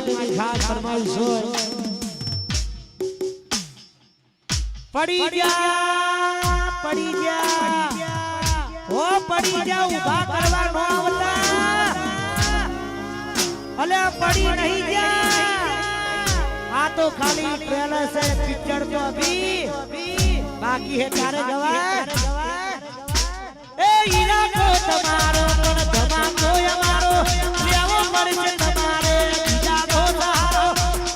માટેની ખાસ ફરમાઈશ હોય પડી જા ઓ પડી જા ઉભા કરવા નો આવતા અલે પડી નહીં જા આ તો ખાલી ટ્રેલર છે પિક્ચર તો અભી બાકી હે તારે જવા એ ઈરાકો તમારો પણ ધમાકો અમારો લેવો પડશે તમારે બીજા નો સહારો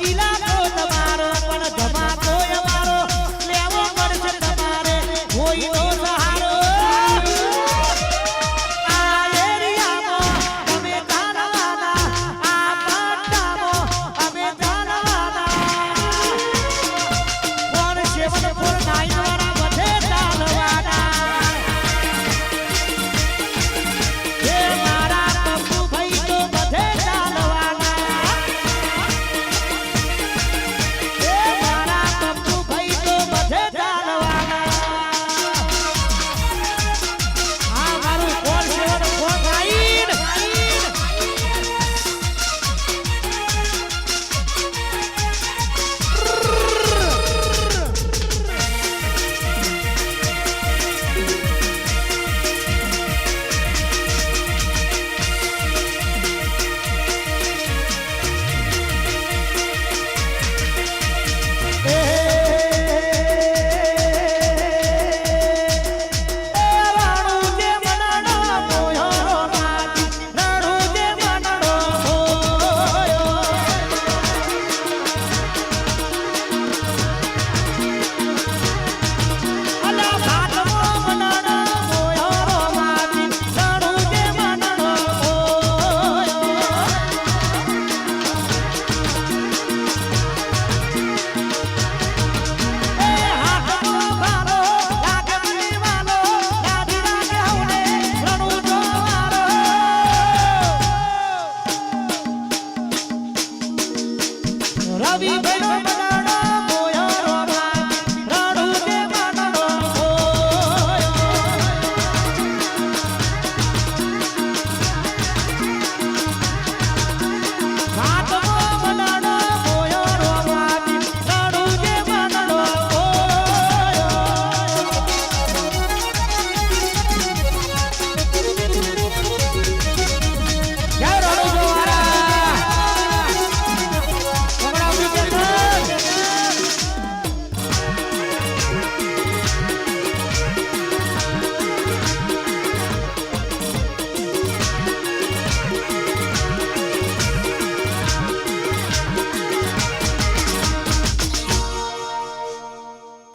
ઈરાકો તમારો પણ ધમાકો અમારો લેવો પડશે તમારે કોઈ નો સહારો આ એરિયામાં તમે જાણવાના આ પાટામાં અમે જાણવાના ફોર 749 વાળા બધે ચાલવાના રવિ